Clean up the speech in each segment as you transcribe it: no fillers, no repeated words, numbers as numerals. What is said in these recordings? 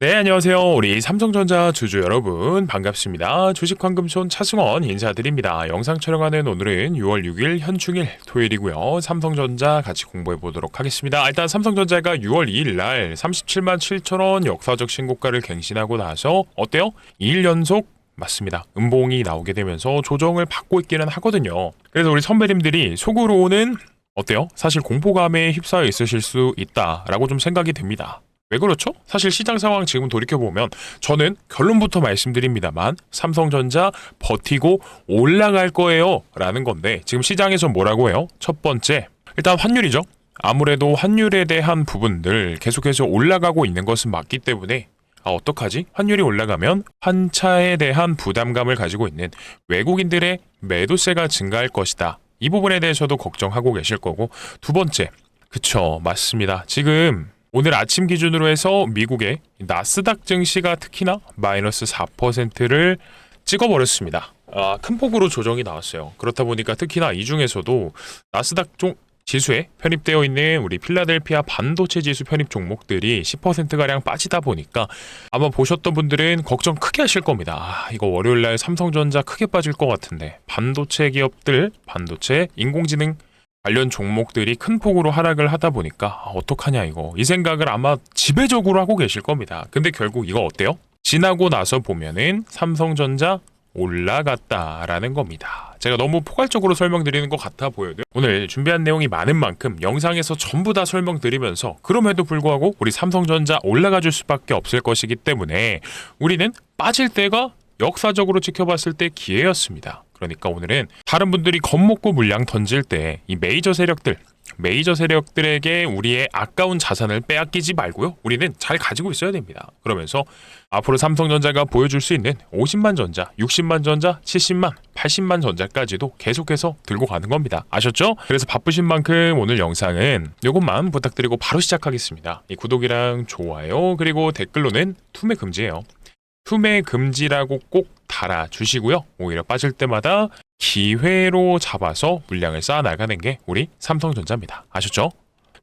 네, 안녕하세요. 우리 삼성전자 주주 여러분 반갑습니다. 주식황금손 차승원 인사드립니다. 영상 촬영하는 오늘은 6월 6일 현충일 토요일이고요. 삼성전자 같이 공부해 보도록 하겠습니다. 일단 삼성전자가 6월 2일 날 37만 7천원 역사적 신고가를 갱신하고 나서 어때요? 2일 연속 맞습니다. 음봉이 나오게 되면서 조정을 받고 있기는 하거든요. 그래서 우리 선배님들이 속으로는 어때요? 사실 공포감에 휩싸여 있으실 수 있다라고 좀 생각이 듭니다. 왜 그렇죠? 사실 시장 상황 지금 돌이켜보면 저는 결론부터 말씀드립니다만 삼성전자 버티고 올라갈 거예요 라는 건데 지금 시장에서 뭐라고 해요? 첫 번째, 일단 환율이죠. 아무래도 환율에 대한 부분들 계속해서 올라가고 있는 것은 맞기 때문에 어떡하지? 환율이 올라가면 환차에 대한 부담감을 가지고 있는 외국인들의 매도세가 증가할 것이다. 이 부분에 대해서도 걱정하고 계실 거고, 두 번째, 그쵸, 맞습니다. 지금 오늘 아침 기준으로 해서 미국의 나스닥 증시가 특히나 마이너스 4%를 찍어버렸습니다. 큰 폭으로 조정이 나왔어요. 그렇다 보니까 특히나 이 중에서도 나스닥 지수에 편입되어 있는 우리 필라델피아 반도체 지수 편입 종목들이 10%가량 빠지다 보니까 아마 보셨던 분들은 걱정 크게 하실 겁니다. 이거 월요일날 삼성전자 크게 빠질 것 같은데 반도체 기업들, 반도체, 인공지능 관련 종목들이 큰 폭으로 하락을 하다 보니까 어떡하냐 이거, 이 생각을 아마 지배적으로 하고 계실 겁니다. 근데 결국 이거 어때요? 지나고 나서 보면은 삼성전자 올라갔다라는 겁니다. 제가 너무 포괄적으로 설명드리는 것 같아 보여도 오늘 준비한 내용이 많은 만큼 영상에서 전부 다 설명드리면서 그럼에도 불구하고 우리 삼성전자 올라가 줄 수밖에 없을 것이기 때문에 우리는 빠질 때가 역사적으로 지켜봤을 때 기회였습니다. 그러니까 오늘은 다른 분들이 겁먹고 물량 던질 때 이 메이저 세력들에게 우리의 아까운 자산을 빼앗기지 말고요. 우리는 잘 가지고 있어야 됩니다. 그러면서 앞으로 삼성전자가 보여줄 수 있는 50만 전자, 60만 전자, 70만, 80만 전자까지도 계속해서 들고 가는 겁니다. 아셨죠? 그래서 바쁘신 만큼 오늘 영상은 이것만 부탁드리고 바로 시작하겠습니다. 이 구독이랑 좋아요 그리고 댓글로는 투매 금지예요. 투매 금지라고 꼭 달아주시고요. 오히려 빠질 때마다 기회로 잡아서 물량을 쌓아 나가는 게 우리 삼성전자입니다. 아셨죠?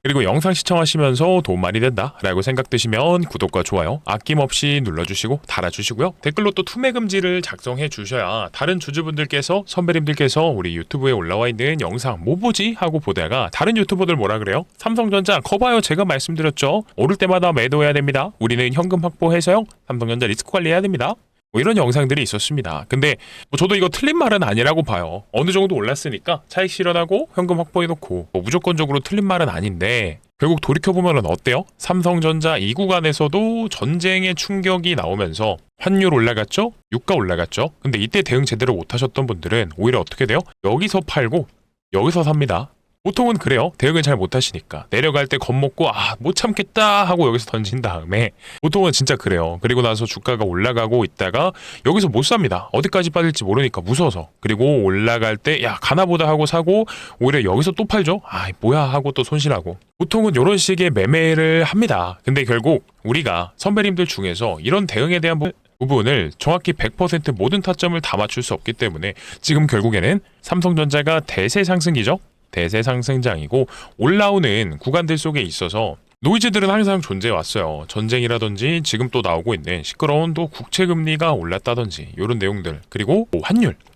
그리고 영상 시청하시면서 도움 많이 된다 라고 생각되시면 구독과 좋아요 아낌없이 눌러주시고 달아주시고요. 댓글로 또 투매 금지를 작성해 주셔야 다른 주주분들께서, 선배님들께서 우리 유튜브에 올라와 있는 영상 뭐 보지? 하고 보다가 다른 유튜버들 뭐라 그래요? 삼성전자 거봐요, 제가 말씀드렸죠. 오를 때마다 매도해야 됩니다. 우리는 현금 확보해서요. 삼성전자 리스크 관리해야 됩니다. 뭐 이런 영상들이 있었습니다. 근데 저도 이거 틀린 말은 아니라고 봐요. 어느 정도 올랐으니까 차익 실현하고 현금 확보해놓고 무조건적으로 틀린 말은 아닌데 결국 돌이켜보면 어때요? 삼성전자 이 구간에서도 전쟁의 충격이 나오면서 환율 올라갔죠? 유가 올라갔죠? 근데 이때 대응 제대로 못하셨던 분들은 오히려 어떻게 돼요? 여기서 팔고 여기서 삽니다. 보통은 그래요. 대응을 잘 못하시니까 내려갈 때 겁먹고 못 참겠다 하고 여기서 던진 다음에 보통은 진짜 그래요. 그리고 나서 주가가 올라가고 있다가 여기서 못 삽니다. 어디까지 빠질지 모르니까 무서워서. 그리고 올라갈 때 가나보다 하고 사고 오히려 여기서 또 팔죠. 뭐야 하고 또 손실하고. 보통은 이런 식의 매매를 합니다. 근데 결국 우리가 선배님들 중에서 이런 대응에 대한 부분을 정확히 100% 모든 타점을 다 맞출 수 없기 때문에 지금 결국에는 삼성전자가 대세 상승기죠. 대세 상승장이고 올라오는 구간들 속에 있어서 노이즈들은 항상 존재해 왔어요. 전쟁이라든지 지금 또 나오고 있는 시끄러운 또 국채금리가 올랐다든지 이런 내용들, 그리고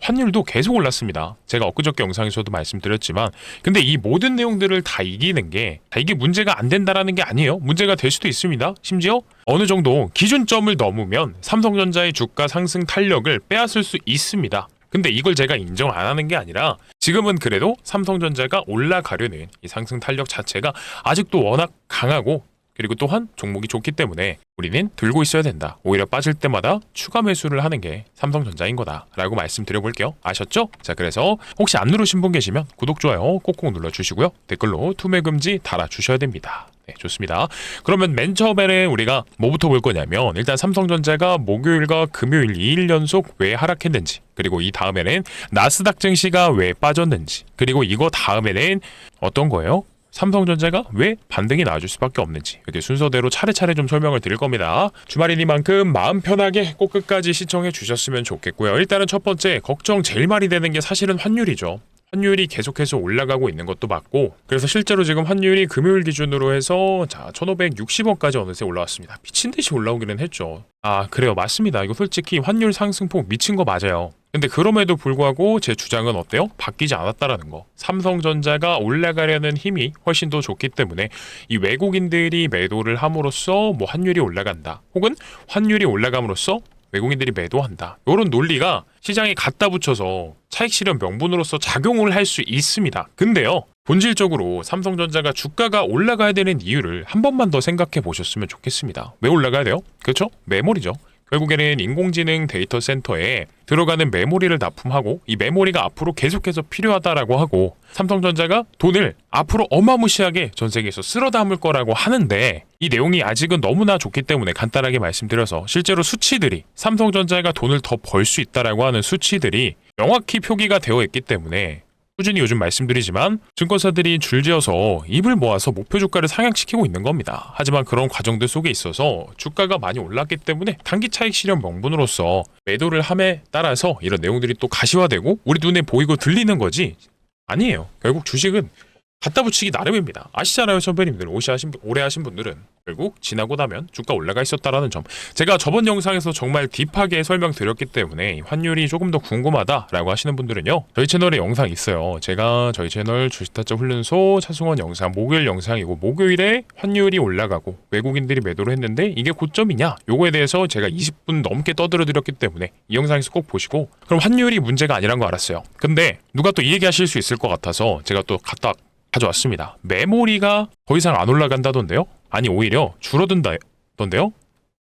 환율도 계속 올랐습니다. 제가 엊그저께 영상에서도 말씀드렸지만 근데 이 모든 내용들을 다 이기는 게 이게 문제가 안 된다라는 게 아니에요. 문제가 될 수도 있습니다. 심지어 어느 정도 기준점을 넘으면 삼성전자의 주가 상승 탄력을 빼앗을 수 있습니다. 근데 이걸 제가 인정 안 하는 게 아니라 지금은 그래도 삼성전자가 올라가려는 이 상승 탄력 자체가 아직도 워낙 강하고 그리고 또한 종목이 좋기 때문에 우리는 들고 있어야 된다. 오히려 빠질 때마다 추가 매수를 하는 게 삼성전자인 거다라고 말씀드려볼게요. 아셨죠? 자, 그래서 혹시 안 누르신 분 계시면 구독, 좋아요 꼭꼭 눌러주시고요. 댓글로 투매 금지 달아주셔야 됩니다. 네, 좋습니다. 그러면 맨 처음에는 우리가 뭐부터 볼 거냐면 일단 삼성전자가 목요일과 금요일 2일 연속 왜 하락했는지, 그리고 이 다음에는 나스닥 증시가 왜 빠졌는지, 그리고 이거 다음에는 어떤 거예요? 삼성전자가 왜 반등이 나와줄 수밖에 없는지 이렇게 순서대로 차례차례 좀 설명을 드릴 겁니다. 주말이니만큼 마음 편하게 꼭 끝까지 시청해 주셨으면 좋겠고요. 일단은 첫 번째 걱정 제일 많이 되는 게 사실은 환율이죠. 환율이 계속해서 올라가고 있는 것도 맞고, 그래서 실제로 지금 환율이 금요일 기준으로 해서 1560원까지 어느새 올라왔습니다. 미친듯이 올라오기는 했죠. 아 그래요, 맞습니다. 이거 솔직히 환율 상승폭 미친 거 맞아요. 근데 그럼에도 불구하고 제 주장은 어때요? 바뀌지 않았다라는 거. 삼성전자가 올라가려는 힘이 훨씬 더 좋기 때문에 이 외국인들이 매도를 함으로써 뭐 환율이 올라간다, 혹은 환율이 올라감으로써 외국인들이 매도한다, 이런 논리가 시장에 갖다 붙여서 차익 실현 명분으로서 작용을 할 수 있습니다. 근데요, 본질적으로 삼성전자가 주가가 올라가야 되는 이유를 한 번만 더 생각해 보셨으면 좋겠습니다. 왜 올라가야 돼요? 그렇죠? 메모리죠. 결국에는 인공지능 데이터 센터에 들어가는 메모리를 납품하고, 이 메모리가 앞으로 계속해서 필요하다라고 하고, 삼성전자가 돈을 앞으로 어마무시하게 전 세계에서 쓸어 담을 거라고 하는데, 이 내용이 아직은 너무나 좋기 때문에 간단하게 말씀드려서 실제로 수치들이, 삼성전자가 돈을 더 벌 수 있다라고 하는 수치들이 명확히 표기가 되어 있기 때문에 꾸준히 요즘 말씀드리지만 증권사들이 줄지어서 입을 모아서 목표 주가를 상향시키고 있는 겁니다. 하지만 그런 과정들 속에 있어서 주가가 많이 올랐기 때문에 단기 차익 실현 명분으로서 매도를 함에 따라서 이런 내용들이 또 가시화되고 우리 눈에 보이고 들리는 거지, 아니에요. 결국 주식은 갖다 붙이기 나름입니다. 아시잖아요, 선배님들. 오래 하신 분들은 결국 지나고 나면 주가 올라가 있었다라는 점, 제가 저번 영상에서 정말 딥하게 설명드렸기 때문에 환율이 조금 더 궁금하다라고 하시는 분들은요, 저희 채널에 영상 있어요. 제가 저희 채널 주식타짜 훈련소 차승원 영상, 목요일 영상이고, 목요일에 환율이 올라가고 외국인들이 매도를 했는데 이게 고점이냐, 요거에 대해서 제가 20분 넘게 떠들어 드렸기 때문에 이 영상에서 꼭 보시고, 그럼 환율이 문제가 아니란 거 알았어요. 근데 누가 또 이 얘기 하실 수 있을 것 같아서 제가 또 갖다 가져왔습니다. 메모리가 더 이상 안 올라간다던데요? 아니 오히려 줄어든다던데요?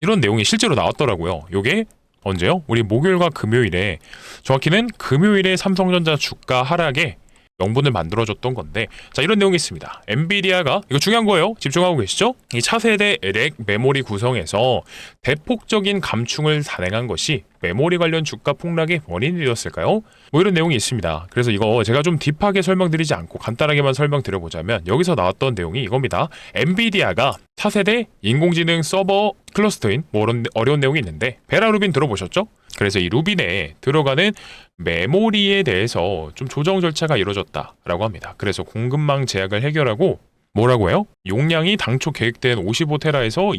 이런 내용이 실제로 나왔더라고요. 요게 언제요? 우리 목요일과 금요일에, 정확히는 금요일에 삼성전자 주가 하락에 명분을 만들어줬던 건데, 자, 이런 내용이 있습니다. 엔비디아가, 이거 중요한 거예요. 집중하고 계시죠? 이 차세대 렉 메모리 구성에서 대폭적인 감축을 단행한 것이 메모리 관련 주가 폭락의 원인이 되었을까요? 뭐 이런 내용이 있습니다. 그래서 이거 제가 좀 딥하게 설명드리지 않고 간단하게만 설명드려보자면, 여기서 나왔던 내용이 이겁니다. 엔비디아가 차세대 인공지능 서버 클러스터인 뭐 이런 어려운 내용이 있는데, 베라 루빈 들어보셨죠? 그래서 이 루빈에 들어가는 메모리에 대해서 좀 조정 절차가 이루어졌다라고 합니다. 그래서 공급망 제약을 해결하고, 뭐라고 해요? 용량이 당초 계획된 55테라에서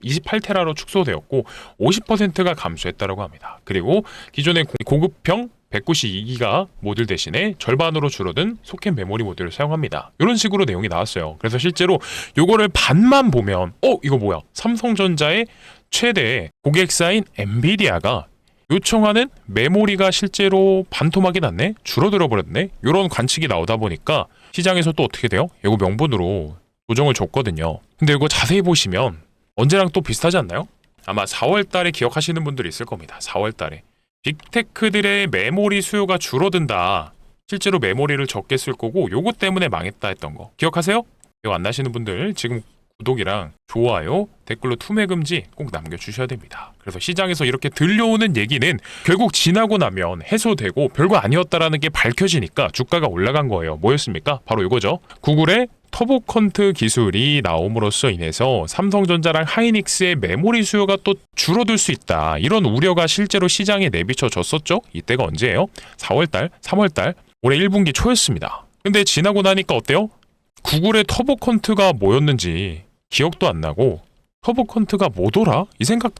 28테라로 축소되었고 50%가 감소했다라고 합니다. 그리고 기존의 고급형 192기가 모듈 대신에 절반으로 줄어든 소켓 메모리 모듈을 사용합니다. 이런 식으로 내용이 나왔어요. 그래서 실제로 요거를 반만 보면 이거 뭐야? 삼성전자의 최대 고객사인 엔비디아가 요청하는 메모리가 실제로 반토막이 났네? 줄어들어 버렸네? 이런 관측이 나오다 보니까 시장에서 또 어떻게 돼요? 이거 명분으로 조정을 줬거든요. 근데 이거 자세히 보시면 언제랑 또 비슷하지 않나요? 아마 4월 달에 기억하시는 분들이 있을 겁니다. 4월 달에 빅테크들의 메모리 수요가 줄어든다, 실제로 메모리를 적게 쓸 거고 요거 때문에 망했다 했던 거 기억하세요? 이거 안 나시는 분들 지금 구독이랑 좋아요, 댓글로 투매 금지 꼭 남겨주셔야 됩니다. 그래서 시장에서 이렇게 들려오는 얘기는 결국 지나고 나면 해소되고 별거 아니었다라는 게 밝혀지니까 주가가 올라간 거예요. 뭐였습니까? 바로 이거죠. 구글의 터보컨트 기술이 나옴으로써 인해서 삼성전자랑 하이닉스의 메모리 수요가 또 줄어들 수 있다, 이런 우려가 실제로 시장에 내비쳐졌었죠. 이때가 언제예요? 4월달, 3월달, 올해 1분기 초였습니다. 근데 지나고 나니까 어때요? 구글의 터보컨트가 뭐였는지 기억도 안 나고, 터보컨트가 뭐더라? 이 생각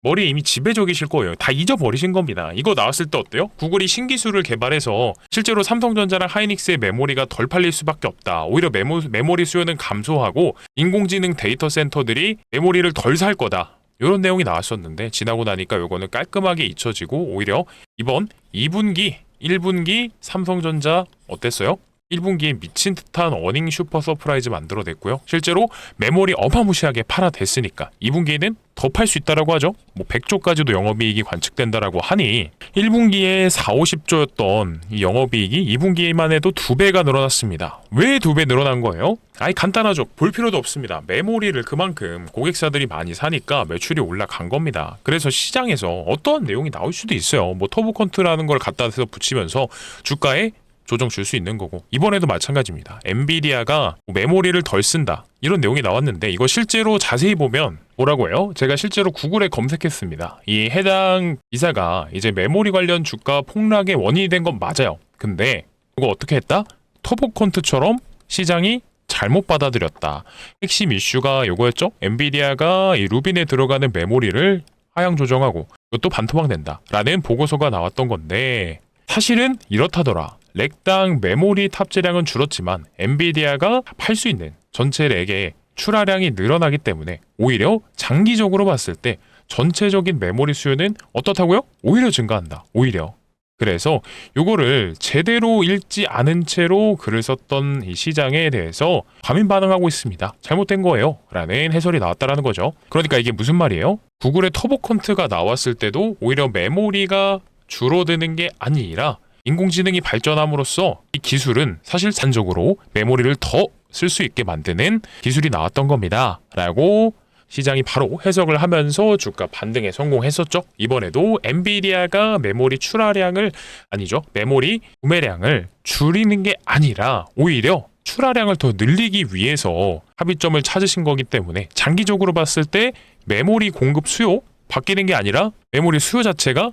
머리에 이미 지배적이실 거예요. 다 잊어버리신 겁니다. 이거 나왔을 때 어때요? 구글이 신기술을 개발해서 실제로 삼성전자랑 하이닉스의 메모리가 덜 팔릴 수밖에 없다, 오히려 메모리 수요는 감소하고 인공지능 데이터 센터들이 메모리를 덜 살 거다, 이런 내용이 나왔었는데 지나고 나니까 요거는 깔끔하게 잊혀지고, 오히려 이번 2분기, 1분기 삼성전자 어땠어요? 1분기에 미친 듯한 어닝 슈퍼 서프라이즈 만들어냈고요. 실제로 메모리 어마무시하게 팔아댔으니까 2분기에는 더 팔 수 있다라고 하죠. 뭐 100조까지도 영업이익이 관측된다라고 하니 1분기에 40~50조였던 이 영업이익이 2분기에만 해도 2배가 늘어났습니다. 왜 2배 늘어난 거예요? 간단하죠. 볼 필요도 없습니다. 메모리를 그만큼 고객사들이 많이 사니까 매출이 올라간 겁니다. 그래서 시장에서 어떠한 내용이 나올 수도 있어요. 뭐 터보컨트라는 걸 갖다 대서 붙이면서 주가에 조정 줄 수 있는 거고, 이번에도 마찬가지입니다. 엔비디아가 메모리를 덜 쓴다, 이런 내용이 나왔는데 이거 실제로 자세히 보면 뭐라고 해요? 제가 실제로 구글에 검색했습니다. 이 해당 기사가 이제 메모리 관련 주가 폭락의 원인이 된 건 맞아요. 근데 이거 어떻게 했다? 터보컨트처럼 시장이 잘못 받아들였다. 핵심 이슈가 요거였죠? 엔비디아가 이 루빈에 들어가는 메모리를 하향 조정하고 이것도 반토막낸다 라는 보고서가 나왔던 건데, 사실은 이렇다더라. 렉당 메모리 탑재량은 줄었지만 엔비디아가 팔 수 있는 전체 렉의 출하량이 늘어나기 때문에 오히려 장기적으로 봤을 때 전체적인 메모리 수요는 어떻다고요? 오히려 증가한다. 오히려. 그래서 요거를 제대로 읽지 않은 채로 글을 썼던 이 시장에 대해서 과민 반응하고 있습니다. 잘못된 거예요 라는 해설이 나왔다라는 거죠. 그러니까 이게 무슨 말이에요? 구글의 터보컨트가 나왔을 때도 오히려 메모리가 줄어드는 게 아니라 인공지능이 발전함으로써 이 기술은 사실 산적으로 메모리를 더 쓸 수 있게 만드는 기술이 나왔던 겁니다 라고 시장이 바로 해석을 하면서 주가 반등에 성공했었죠. 이번에도 엔비디아가 메모리 출하량을, 아니죠, 메모리 구매량을 줄이는 게 아니라 오히려 출하량을 더 늘리기 위해서 합의점을 찾으신 거기 때문에 장기적으로 봤을 때 메모리 공급 수요 바뀌는 게 아니라 메모리 수요 자체가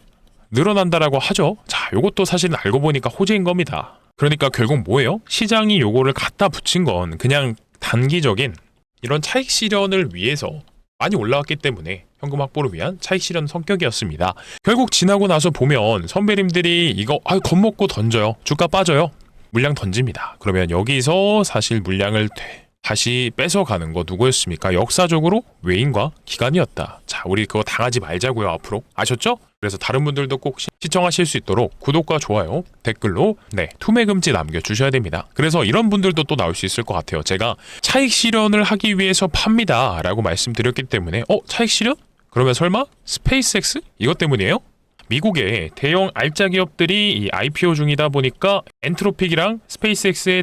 늘어난다라고 하죠. 자, 요것도 사실은 알고 보니까 호재인 겁니다. 그러니까 결국 뭐예요? 시장이 요거를 갖다 붙인 건 그냥 단기적인 이런 차익 실현을 위해서 많이 올라왔기 때문에 현금 확보를 위한 차익 실현 성격이었습니다. 결국 지나고 나서 보면 선배님들이 이거 겁먹고 던져요. 주가 빠져요. 물량 던집니다. 그러면 여기서 사실 물량을 다시 뺏어가는 거 누구였습니까? 역사적으로 외인과 기관이었다. 자, 우리 그거 당하지 말자고요, 앞으로. 아셨죠? 그래서 다른 분들도 꼭 시청하실 수 있도록 구독과 좋아요, 댓글로 투매 금지 남겨주셔야 됩니다. 그래서 이런 분들도 또 나올 수 있을 것 같아요. 제가 차익 실현을 하기 위해서 팝니다 라고 말씀드렸기 때문에 차익 실현? 그러면 설마 스페이스X? 이것 때문이에요? 미국의 대형 알짜 기업들이 이 IPO 중이다 보니까 엔트로픽이랑 스페이스X에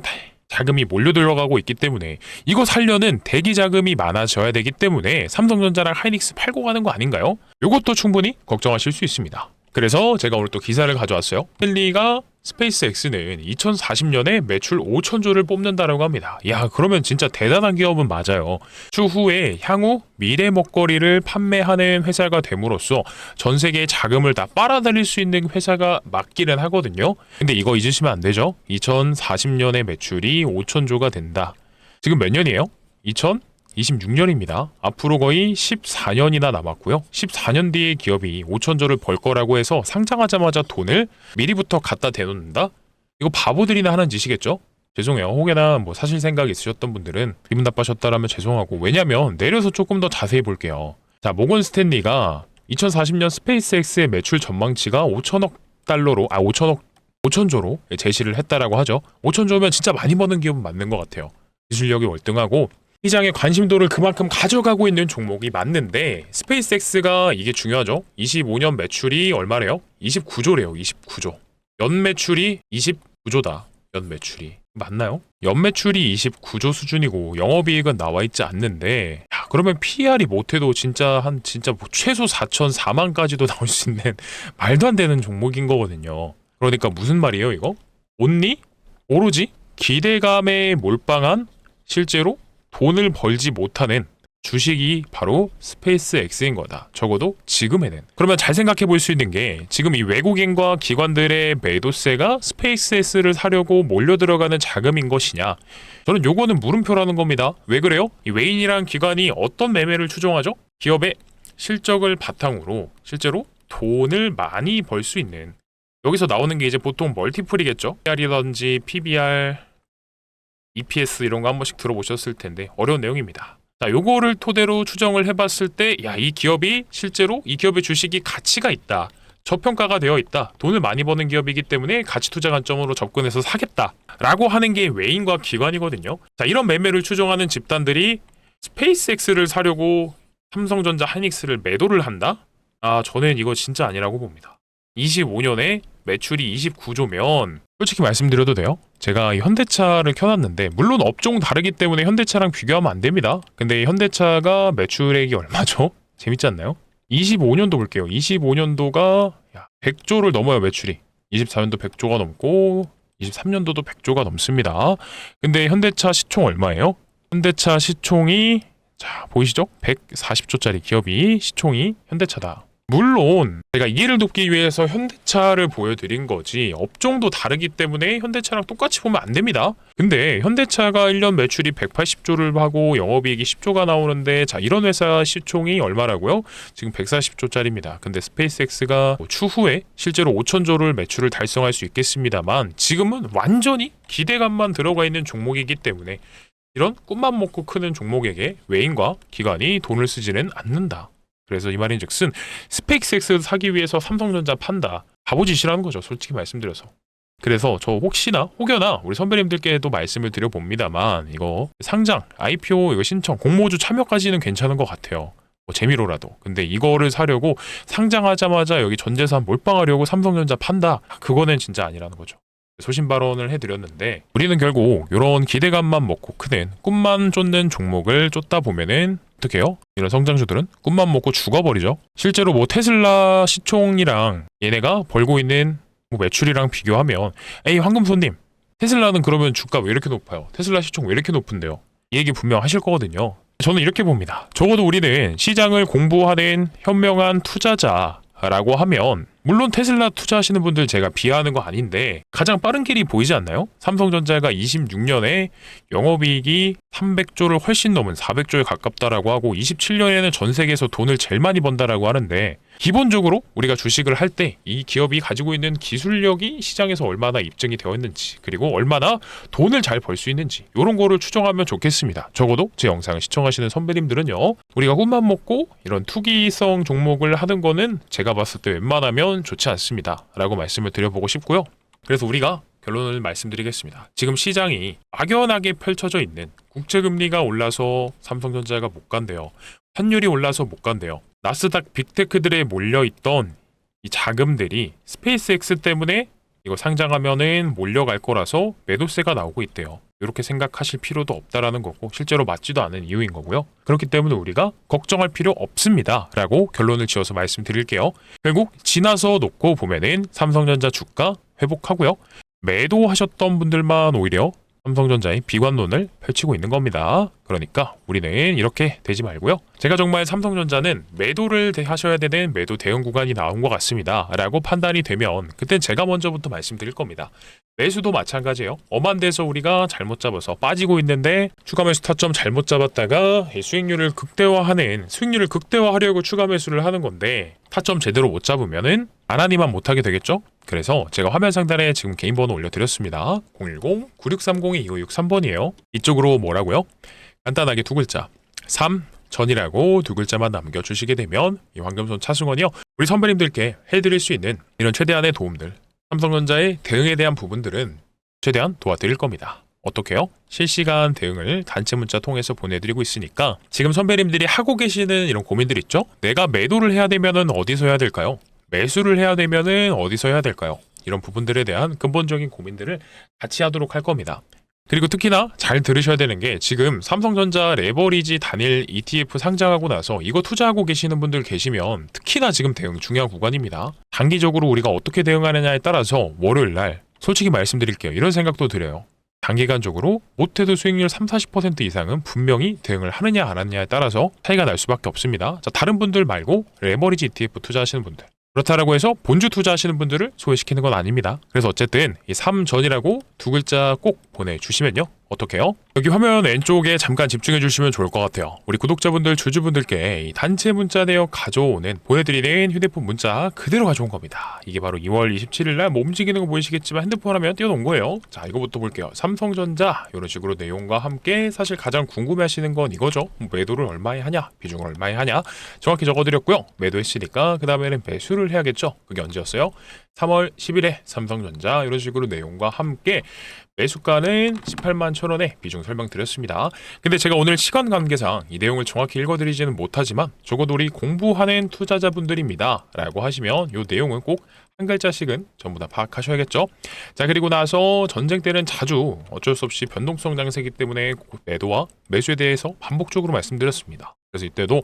자금이 몰려 들어가고 있기 때문에 이거 살려는 대기 자금이 많아져야 되기 때문에 삼성전자랑 하이닉스 팔고 가는 거 아닌가요? 이것도 충분히 걱정하실 수 있습니다. 그래서 제가 오늘 또 기사를 가져왔어요. 헨리가 스페이스X는 2040년에 매출 5천조를 뽑는다라고 합니다. 야, 그러면 진짜 대단한 기업은 맞아요. 추후에 향후 미래 먹거리를 판매하는 회사가 됨으로써 전 세계의 자금을 다 빨아들일 수 있는 회사가 맞기는 하거든요. 근데 이거 잊으시면 안 되죠. 2040년에 매출이 5천조가 된다. 지금 몇 년이에요? 2026년입니다. 앞으로 거의 14년이나 남았고요. 14년 뒤에 기업이 5천조를 벌 거라고 해서 상장하자마자 돈을 미리부터 갖다 대놓는다? 이거 바보들이나 하는 짓이겠죠? 죄송해요. 혹여나 사실 생각이 있으셨던 분들은 기분 나빠셨다라면 죄송하고, 왜냐면 내려서 조금 더 자세히 볼게요. 자, 모건 스탠리가 2040년 스페이스X의 매출 전망치가 5천억 달러로 5천조로 제시를 했다라고 하죠. 5천조면 진짜 많이 버는 기업은 맞는 것 같아요. 기술력이 월등하고 시장의 관심도를 그만큼 가져가고 있는 종목이 맞는데, 스페이스X가 이게 중요하죠. 25년 매출이 얼마래요? 29조래요. 29조. 연 매출이 29조다. 연 매출이. 맞나요? 연 매출이 29조 수준이고 영업이익은 나와 있지 않는데, 그러면 PER이 못해도 진짜 최소 4천, 4만까지도 나올 수 있는 말도 안 되는 종목인 거거든요. 그러니까 무슨 말이에요, 이거? 오로지 기대감에 몰빵한, 실제로 돈을 벌지 못하는 주식이 바로 스페이스X인 거다. 적어도 지금에는. 그러면 잘 생각해 볼 수 있는 게, 지금 이 외국인과 기관들의 매도세가 스페이스X를 사려고 몰려 들어가는 자금인 것이냐? 저는 요거는 물음표라는 겁니다. 왜 그래요? 이 외인이란 기관이 어떤 매매를 추종하죠? 기업의 실적을 바탕으로 실제로 돈을 많이 벌 수 있는, 여기서 나오는 게 이제 보통 멀티플이겠죠? PR이든지 PBR, EPS 이런 거 한 번씩 들어보셨을 텐데 어려운 내용입니다. 자, 요거를 토대로 추정을 해봤을 때, 이 기업이 실제로 이 기업의 주식이 가치가 있다, 저평가가 되어 있다, 돈을 많이 버는 기업이기 때문에 가치 투자 관점으로 접근해서 사겠다 라고 하는 게 외인과 기관이거든요. 자, 이런 매매를 추정하는 집단들이 스페이스X를 사려고 삼성전자, 하이닉스를 매도를 한다? 저는 이거 진짜 아니라고 봅니다. 25년에 매출이 29조면 솔직히 말씀드려도 돼요? 제가 현대차를 켜놨는데, 물론 업종 다르기 때문에 현대차랑 비교하면 안 됩니다. 근데 현대차가 매출액이 얼마죠? 재밌지 않나요? 25년도 볼게요. 25년도가 100조를 넘어요, 매출이. 24년도 100조가 넘고 23년도도 100조가 넘습니다. 근데 현대차 시총 얼마예요? 현대차 시총이, 자, 보이시죠? 140조짜리 기업이 시총이 현대차다. 물론 제가 이해를 돕기 위해서 현대차를 보여드린 거지 업종도 다르기 때문에 현대차랑 똑같이 보면 안 됩니다. 근데 현대차가 1년 매출이 180조를 하고 영업이익이 10조가 나오는데 자 이런 회사 시총이 얼마라고요? 지금 140조짜리입니다. 근데 스페이스X가 추후에 실제로 5천조를 매출을 달성할 수 있겠습니다만 지금은 완전히 기대감만 들어가 있는 종목이기 때문에 이런 꿈만 먹고 크는 종목에게 외인과 기관이 돈을 쓰지는 않는다. 그래서 이 말인즉슨 스페이스X 사기 위해서 삼성전자 판다. 바보짓이라는 거죠. 솔직히 말씀드려서. 그래서 저 혹여나 우리 선배님들께도 말씀을 드려봅니다만 이거 상장, IPO 이거 신청, 공모주 참여까지는 괜찮은 것 같아요. 뭐 재미로라도. 근데 이거를 사려고 상장하자마자 여기 전재산 몰빵하려고 삼성전자 판다. 그거는 진짜 아니라는 거죠. 소신 발언을 해드렸는데 우리는 결국 이런 기대감만 먹고 크는 꿈만 쫓는 종목을 쫓다 보면은 어떻게 해요? 이런 성장주들은 꿈만 먹고 죽어버리죠. 실제로 뭐 테슬라 시총이랑 얘네가 벌고 있는 뭐 매출이랑 비교하면 에이 황금손님 테슬라는 그러면 주가 왜 이렇게 높아요? 테슬라 시총 왜 이렇게 높은데요? 이 얘기 분명 하실 거거든요. 저는 이렇게 봅니다. 적어도 우리는 시장을 공부하는 현명한 투자자라고 하면 물론 테슬라 투자하시는 분들 제가 비하하는 거 아닌데 가장 빠른 길이 보이지 않나요? 삼성전자가 26년에 영업이익이 300조를 훨씬 넘은 400조에 가깝다라고 하고 27년에는 전 세계에서 돈을 제일 많이 번다라고 하는데 기본적으로 우리가 주식을 할 때 이 기업이 가지고 있는 기술력이 시장에서 얼마나 입증이 되어 있는지 그리고 얼마나 돈을 잘 벌 수 있는지 이런 거를 추정하면 좋겠습니다. 적어도 제 영상을 시청하시는 선배님들은요. 우리가 꿈만 먹고 이런 투기성 종목을 하는 거는 제가 봤을 때 웬만하면 좋지 않습니다. 라고 말씀을 드려보고 싶고요. 그래서 우리가 결론을 말씀드리겠습니다. 지금 시장이 막연하게 펼쳐져 있는 국제금리가 올라서 삼성전자가 못 간대요. 환율이 올라서 못 간대요. 나스닥 빅테크들에 몰려있던 이 자금들이 스페이스X 때문에 이거 상장하면은 몰려갈 거라서 매도세가 나오고 있대요. 이렇게 생각하실 필요도 없다라는 거고 실제로 맞지도 않은 이유인 거고요. 그렇기 때문에 우리가 걱정할 필요 없습니다. 라고 결론을 지어서 말씀드릴게요. 결국 지나서 놓고 보면은 삼성전자 주가 회복하고요. 매도하셨던 분들만 오히려 삼성전자의 비관론을 펼치고 있는 겁니다. 그러니까 우리는 이렇게 되지 말고요. 제가 정말 삼성전자는 매도를 하셔야 되는 매도 대응 구간이 나온 것 같습니다. 라고 판단이 되면 그땐 제가 먼저부터 말씀드릴 겁니다. 매수도 마찬가지예요. 엄한 데서 우리가 잘못 잡아서 빠지고 있는데 추가 매수 타점 잘못 잡았다가 수익률을 극대화하려고 추가 매수를 하는 건데 타점 제대로 못 잡으면은 안하니만 못하게 되겠죠? 그래서 제가 화면 상단에 지금 개인 번호 올려드렸습니다. 010-9630-2563번이에요. 이쪽으로 뭐라고요? 간단하게 두 글자 3 전이라고 두 글자만 남겨주시게 되면 이 황금손 차승원이요. 우리 선배님들께 해드릴 수 있는 이런 최대한의 도움들 삼성전자의 대응에 대한 부분들은 최대한 도와드릴 겁니다. 어떻게요? 실시간 대응을 단체 문자 통해서 보내드리고 있으니까 지금 선배님들이 하고 계시는 이런 고민들 있죠? 내가 매도를 해야 되면은 어디서 해야 될까요? 매수를 해야 되면은 어디서 해야 될까요? 이런 부분들에 대한 근본적인 고민들을 같이 하도록 할 겁니다. 그리고 특히나 잘 들으셔야 되는 게 지금 삼성전자 레버리지 단일 ETF 상장하고 나서 이거 투자하고 계시는 분들 계시면 특히나 지금 대응 중요한 구간입니다. 단기적으로 우리가 어떻게 대응하느냐에 따라서 월요일날 솔직히 말씀드릴게요. 이런 생각도 들어요. 단기간적으로 못해도 수익률 30-40% 이상은 분명히 대응을 하느냐 안 하느냐에 따라서 차이가 날 수밖에 없습니다. 자, 다른 분들 말고 레버리지 ETF 투자하시는 분들 그렇다라고 해서 본주 투자하시는 분들을 소외시키는 건 아닙니다. 그래서 어쨌든 이 3전이라고 두 글자 꼭 보내주시면요. 어떻게 해요? 여기 화면 왼쪽에 잠깐 집중해 주시면 좋을 것 같아요. 우리 구독자분들, 주주분들께 이 단체 문자 내역 가져오는 보내드리는 휴대폰 문자 그대로 가져온 겁니다. 이게 바로 2월 27일 날 뭐 움직이는 거 보이시겠지만 핸드폰 화면 띄워놓은 거예요. 자, 이거부터 볼게요. 삼성전자 이런 식으로 내용과 함께 사실 가장 궁금해하시는 건 이거죠. 매도를 얼마에 하냐, 비중을 얼마에 하냐 정확히 적어드렸고요. 매도했으니까 그 다음에는 매수를 해야겠죠. 그게 언제였어요? 3월 10일에 삼성전자 이런 식으로 내용과 함께 매수가는 18만 1,000원에 비중 설명드렸습니다. 근데 제가 오늘 시간 관계상 이 내용을 정확히 읽어드리지는 못하지만 적어도 우리 공부하는 투자자분들입니다. 라고 하시면 이 내용은 꼭 한 글자씩은 전부 다 파악하셔야겠죠. 자, 그리고 나서 전쟁 때는 자주 어쩔 수 없이 변동성 장세이기 때문에 매도와 매수에 대해서 반복적으로 말씀드렸습니다. 그래서 이때도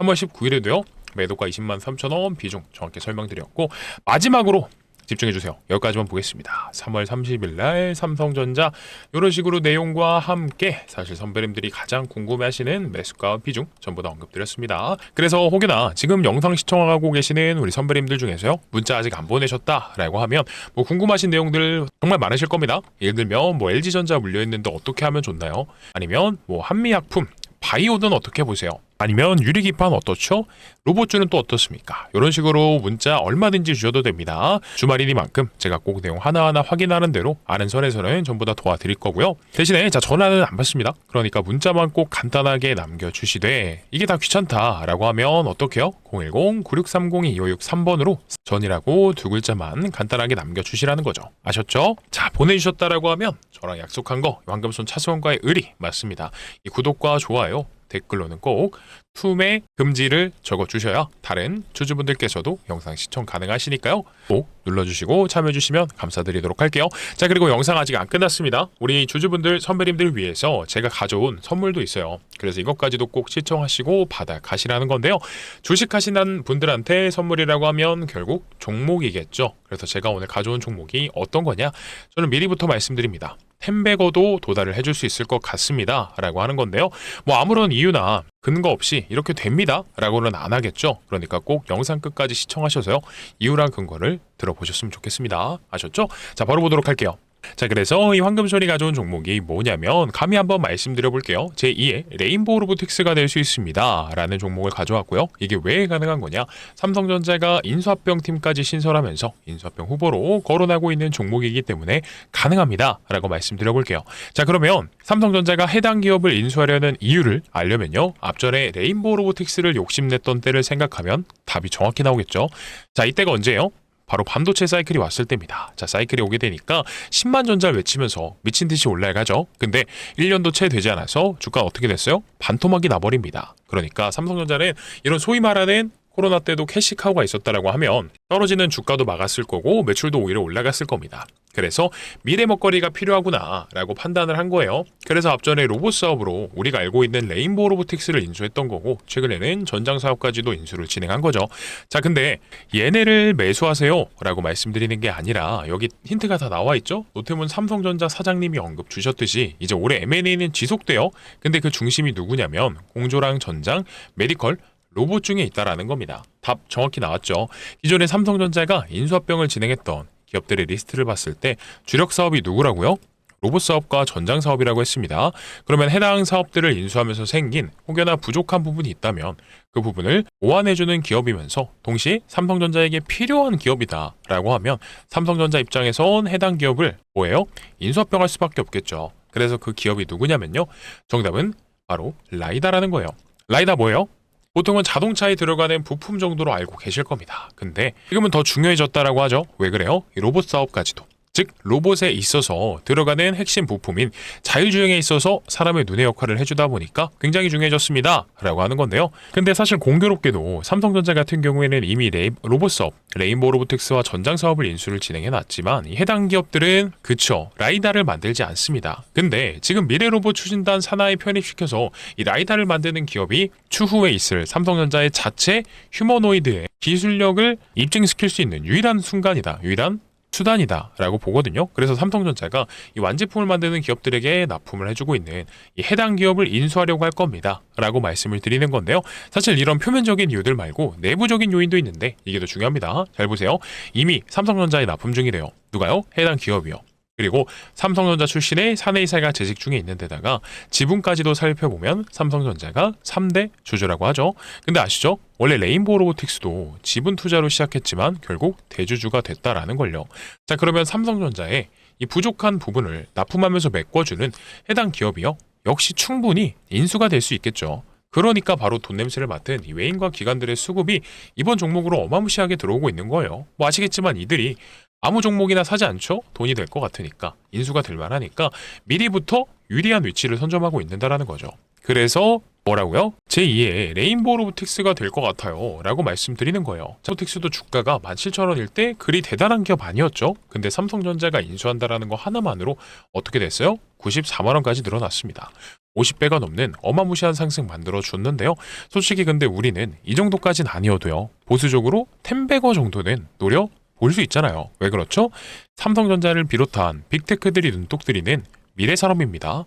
3월 19일에도요. 매도가 20만 3,000원 비중 정확히 설명드렸고 마지막으로 집중해주세요. 여기까지만 보겠습니다. 3월 30일 날 삼성전자 이런 식으로 내용과 함께 사실 선배님들이 가장 궁금해하시는 매수가 비중 전부 다 언급드렸습니다. 그래서 혹여나 지금 영상 시청하고 계시는 우리 선배님들 중에서요 문자 아직 안 보내셨다라고 하면 뭐 궁금하신 내용들 정말 많으실 겁니다. 예를 들면 뭐 LG전자 물려있는데 어떻게 하면 좋나요? 아니면 뭐 한미약품 바이오는 어떻게 보세요? 아니면 유리기판 어떻죠? 로봇주는 또 어떻습니까? 이런 식으로 문자 얼마든지 주셔도 됩니다. 주말이니만큼 제가 꼭 내용 하나하나 확인하는 대로 아는 선에서는 전부 다 도와드릴 거고요. 대신에 전화는 안 받습니다. 그러니까 문자만 꼭 간단하게 남겨주시되 이게 다 귀찮다라고 하면 어떡해요? 010-9630-2563번으로 전이라고 두 글자만 간단하게 남겨주시라는 거죠. 아셨죠? 자, 보내주셨다라고 하면 저랑 약속한 거 황금손 차수원과의 의리 맞습니다. 이 구독과 좋아요 댓글로는 꼭 투매 금지를 적어주셔야 다른 주주분들께서도 영상 시청 가능하시니까요. 꼭 눌러주시고 참여해주시면 감사드리도록 할게요. 자, 그리고 영상 아직 안 끝났습니다. 우리 주주분들 선배님들을 위해서 제가 가져온 선물도 있어요. 그래서 이것까지도 꼭 시청하시고 받아가시라는 건데요. 주식하시는 분들한테 선물이라고 하면 결국 종목이겠죠. 그래서 제가 오늘 가져온 종목이 어떤 거냐, 저는 미리부터 말씀드립니다. 텐베거도 도달을 해줄 수 있을 것 같습니다 라고 하는 건데요. 뭐 아무런 이유나 근거 없이 이렇게 됩니다 라고는 안 하겠죠. 그러니까 꼭 영상 끝까지 시청하셔서요 이유랑 근거를 들어보셨으면 좋겠습니다. 아셨죠? 자, 바로 보도록 할게요. 자, 그래서 이 황금손이 가져온 종목이 뭐냐면 감히 한번 말씀드려 볼게요. 제2의 레인보우 로보틱스가 될 수 있습니다 라는 종목을 가져왔고요. 이게 왜 가능한 거냐, 삼성전자가 인수합병 팀까지 신설하면서 인수합병 후보로 거론하고 있는 종목이기 때문에 가능합니다 라고 말씀드려 볼게요. 자, 그러면 삼성전자가 해당 기업을 인수하려는 이유를 알려면요, 앞전에 레인보우 로보틱스를 욕심냈던 때를 생각하면 답이 정확히 나오겠죠. 자, 이때가 언제예요? 바로 반도체 사이클이 왔을 때입니다. 자, 사이클이 오게 되니까 10만 전자를 외치면서 미친 듯이 올라가죠. 근데 1년도 채 되지 않아서 주가가 어떻게 됐어요? 반토막이 나버립니다. 그러니까 삼성전자는 이런 소위 말하는 코로나 때도 캐시카우가 있었다라고 하면 떨어지는 주가도 막았을 거고 매출도 오히려 올라갔을 겁니다. 그래서 미래 먹거리가 필요하구나 라고 판단을 한 거예요. 그래서 앞전에 로봇 사업으로 우리가 알고 있는 레인보우 로보틱스를 인수했던 거고 최근에는 전장 사업까지도 인수를 진행한 거죠. 자, 근데 얘네를 매수하세요 라고 말씀드리는 게 아니라 여기 힌트가 다 나와 있죠. 노태문 삼성전자 사장님이 언급 주셨듯이 이제 올해 M&A는 지속돼요. 근데 그 중심이 누구냐면 공조랑 전장, 메디컬, 로봇 중에 있다라는 겁니다. 답 정확히 나왔죠. 기존에 삼성전자가 인수합병을 진행했던 기업들의 리스트를 봤을 때 주력 사업이 누구라고요? 로봇 사업과 전장 사업이라고 했습니다. 그러면 해당 사업들을 인수하면서 생긴 혹여나 부족한 부분이 있다면 그 부분을 보완해주는 기업이면서 동시에 삼성전자에게 필요한 기업이다라고 하면 삼성전자 입장에선 해당 기업을 뭐예요? 인수합병할 수밖에 없겠죠. 그래서 그 기업이 누구냐면요, 정답은 바로 라이다라는 거예요. 라이다 뭐예요? 보통은 자동차에 들어가는 부품 정도로 알고 계실 겁니다. 근데 지금은 더 중요해졌다라고 하죠. 왜 그래요? 이 로봇 사업까지도. 즉 로봇에 있어서 들어가는 핵심 부품인 자율주행에 있어서 사람의 눈의 역할을 해주다 보니까 굉장히 중요해졌습니다 라고 하는 건데요. 근데 사실 공교롭게도 삼성전자 같은 경우에는 이미 로봇 사업 레인보우 로보틱스와 전장 사업을 인수를 진행해놨지만 이 해당 기업들은 그쵸 라이다를 만들지 않습니다. 근데 지금 미래로봇 추진단 산하에 편입시켜서 이 라이다를 만드는 기업이 추후에 있을 삼성전자의 자체 휴머노이드의 기술력을 입증시킬 수 있는 유일한 순간이다, 유일한 수단이다 라고 보거든요. 그래서 삼성전자가 이 완제품을 만드는 기업들에게 납품을 해주고 있는 이 해당 기업을 인수하려고 할 겁니다 라고 말씀을 드리는 건데요. 사실 이런 표면적인 이유들 말고 내부적인 요인도 있는데 이게 더 중요합니다. 잘 보세요. 이미 삼성전자에 납품 중이래요. 누가요? 해당 기업이요. 그리고 삼성전자 출신의 사내이사가 재직 중에 있는 데다가 지분까지도 살펴보면 삼성전자가 3대 주주라고 하죠. 근데 아시죠? 원래 레인보우 로보틱스도 지분 투자로 시작했지만 결국 대주주가 됐다라는 걸요. 자, 그러면 삼성전자의 이 부족한 부분을 납품하면서 메꿔주는 해당 기업이요, 역시 충분히 인수가 될 수 있겠죠. 그러니까 바로 돈 냄새를 맡은 이 외인과 기관들의 수급이 이번 종목으로 어마무시하게 들어오고 있는 거예요. 뭐 아시겠지만 이들이 아무 종목이나 사지 않죠? 돈이 될 것 같으니까, 인수가 될 만하니까 미리부터 유리한 위치를 선점하고 있는다라는 거죠. 그래서 뭐라고요? 제2의 레인보우 로보틱스가 될 것 같아요 라고 말씀드리는 거예요. 로보틱스도 주가가 17,000원일 때 그리 대단한 기업 아니었죠? 근데 삼성전자가 인수한다라는 거 하나만으로 어떻게 됐어요? 94만원까지 늘어났습니다. 50배가 넘는 어마무시한 상승 만들어줬는데요. 솔직히 근데 우리는 이 정도까지는 아니어도요, 보수적으로 10배거 정도는 노려 볼 수 있잖아요. 왜 그렇죠? 삼성전자를 비롯한 빅테크들이 눈독 들이는 미래 산업입니다.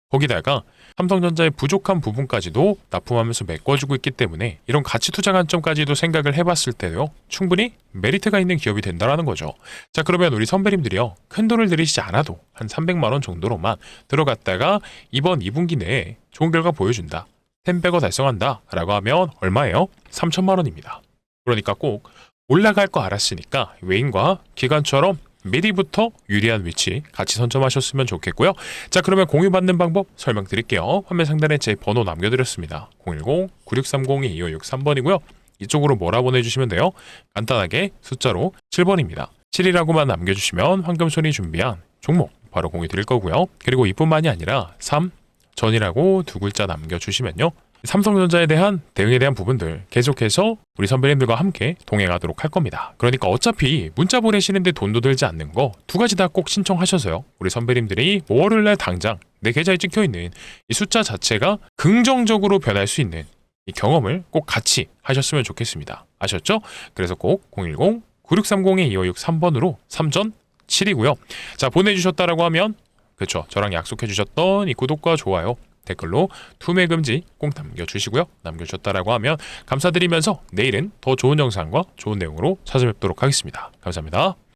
거기다가 삼성전자의 부족한 부분까지도 납품하면서 메꿔주고 있기 때문에 이런 가치 투자 관점까지도 생각을 해봤을 때요, 충분히 메리트가 있는 기업이 된다라는 거죠. 자, 그러면 우리 선배님들이요, 큰 돈을 들이시지 않아도 한 300만 원 정도로만 들어갔다가 이번 2분기 내에 좋은 결과 보여준다, 10배거 달성한다 라고 하면 얼마예요? 3천만 원입니다. 그러니까 꼭 올라갈 거 알았으니까 외인과 기관처럼 미리부터 유리한 위치 같이 선점하셨으면 좋겠고요. 자, 그러면 공유받는 방법 설명드릴게요. 화면 상단에 제 번호 남겨드렸습니다. 010-9630-2563번이고요. 이쪽으로 뭐라 보내주시면 돼요. 간단하게 숫자로 7번입니다. 7이라고만 남겨주시면 황금손이 준비한 종목 바로 공유 드릴 거고요. 그리고 이뿐만이 아니라 3, 전이라고 두 글자 남겨주시면요, 삼성전자에 대한 대응에 대한 부분들 계속해서 우리 선배님들과 함께 동행하도록 할 겁니다. 그러니까 어차피 문자 보내시는데 돈도 들지 않는 거 두 가지 다 꼭 신청하셔서요, 우리 선배님들이 월요일날 당장 내 계좌에 찍혀있는 이 숫자 자체가 긍정적으로 변할 수 있는 이 경험을 꼭 같이 하셨으면 좋겠습니다. 아셨죠? 그래서 꼭 010-9630-2563번으로 3전 7이고요. 자, 보내주셨다라고 하면 그렇죠, 저랑 약속해 주셨던 이 구독과 좋아요, 댓글로 투매 금지 꼭 남겨주시고요. 남겨주셨다라고 하면 감사드리면서 내일은 더 좋은 영상과 좋은 내용으로 찾아뵙도록 하겠습니다. 감사합니다.